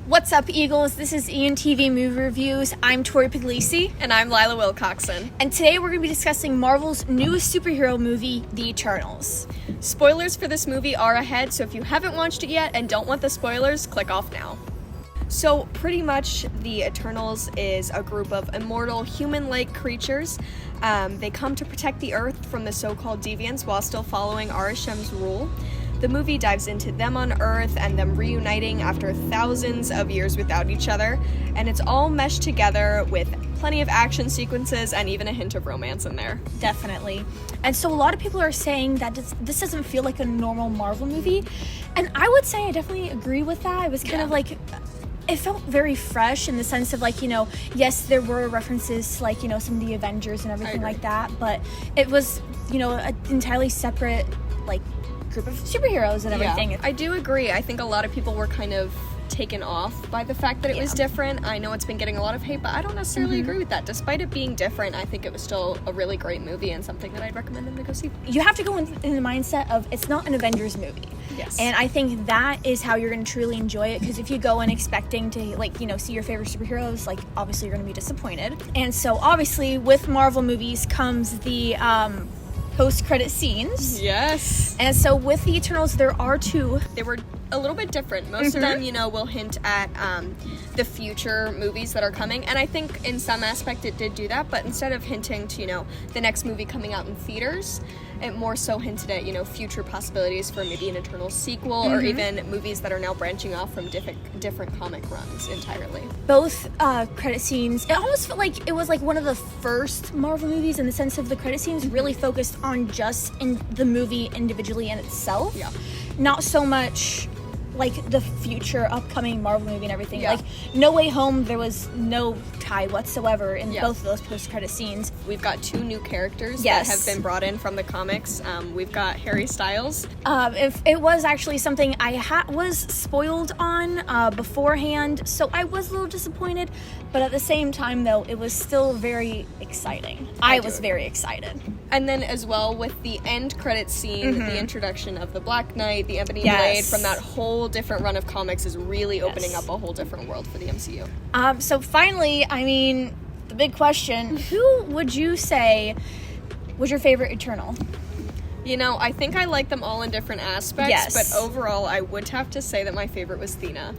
What's up, Eagles? This is ENTV Movie Reviews. I'm Tori Puglisi. And I'm Lila Wilcoxon. And today we're going to be discussing Marvel's newest superhero movie, The Eternals. Spoilers for this movie are ahead, so if you haven't watched it yet and don't want the spoilers, click off now. So pretty much The Eternals is a group of immortal human-like creatures. They come to protect the Earth from the so-called deviants while still following Arishem's rule. The movie dives into them on Earth and them reuniting after thousands of years without each other, and it's all meshed together with plenty of action sequences and even a hint of romance in there. Definitely. And so a lot of people are saying that this doesn't feel like a normal Marvel movie, and I would say I definitely agree with that. It was kind of like... It felt very fresh in the sense of, like, you know, yes, there were references to, like, you know, some of the Avengers and everything like that, but it was, you know, an entirely separate, like, group of superheroes and everything. Yeah, I do agree. I think a lot of people were kind of taken off by the fact that it was different. I know it's been getting a lot of hate, but I don't necessarily agree with that. Despite it being different, I think it was still a really great movie and something that I'd recommend them to go see. You have to go in the mindset of it's not an Avengers movie. Yes. And I think that is how you're going to truly enjoy it, because if you go in expecting to, like, you know, see your favorite superheroes, like, obviously you're going to be disappointed. And so obviously with Marvel movies comes the post-credit scenes. Yes. And so with The Eternals, there are two. They were a little bit different. Most of them, you know, will hint at the future movies that are coming. And I think in some aspect it did do that, but instead of hinting to, you know, the next movie coming out in theaters, it more so hinted at, you know, future possibilities for maybe an Eternal sequel or even movies that are now branching off from different comic runs entirely. Both credit scenes, it almost felt like it was like one of the first Marvel movies in the sense of the credit scenes really focused on just in the movie individually in itself. Yeah. Not so much like the future upcoming Marvel movie and everything. Yeah. Like No Way Home, there was no tie whatsoever in both of those post-credit scenes. We've got two new characters that have been brought in from the comics. We've got Harry Styles. If it was actually something I was spoiled on beforehand, so I was a little disappointed, but at the same time, though, it was still very exciting. I was very excited. And then as well with the end credit scene, the introduction of the Black Knight, the Ebony Blade, from that whole different run of comics is really opening up a whole different world for the MCU. So finally, I mean, the big question, who would you say was your favorite Eternal? You know, I think I like them all in different aspects, but overall I would have to say that my favorite was Thena.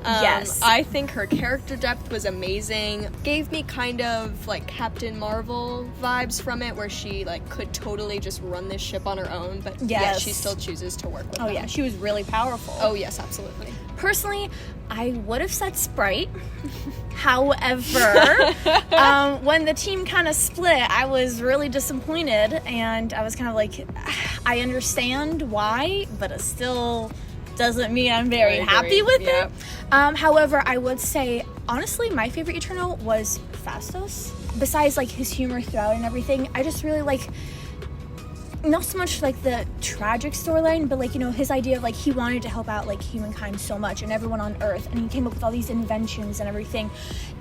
I think her character depth was amazing. Gave me kind of like Captain Marvel vibes from it, where she like could totally just run this ship on her own, but yet she still chooses to work with them. Yeah, she was really powerful. Oh yes, absolutely. Personally, I would have said Sprite. However, when the team kind of split, I was really disappointed, and I was kind of like, I understand why, but it still doesn't mean I'm very happy with it. However, I would say, honestly, my favorite Eternal was Phastos. Besides, like, his humor throughout and everything, I just really like, not so much like the tragic storyline, but, like, you know, his idea of, like, he wanted to help out, like, humankind so much and everyone on Earth, and he came up with all these inventions and everything,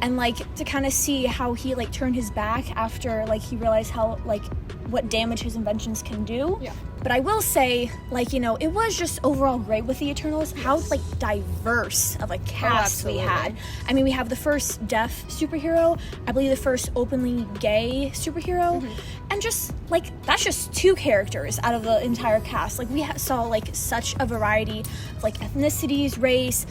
and, like, to kind of see how he, like, turned his back after, like, he realized how, like, what damage his inventions can do. But I will say, like, you know, it was just overall great with the Eternals, how, like, diverse of a cast we had. I mean, we have the first deaf superhero, I believe the first openly gay superhero, and just, like, that's just two characters out of the entire cast. Like, we saw, like, such a variety of, like, ethnicities, race.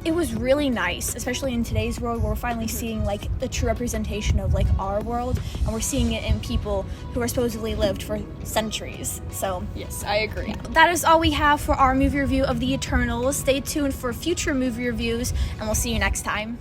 It was really nice, especially in today's world where we're finally seeing, like, the true representation of, like, our world, and we're seeing it in people who are supposedly lived for centuries. So yes, I agree. Yeah, that is all we have for our movie review of The Eternals. Stay tuned for future movie reviews, and we'll see you next time.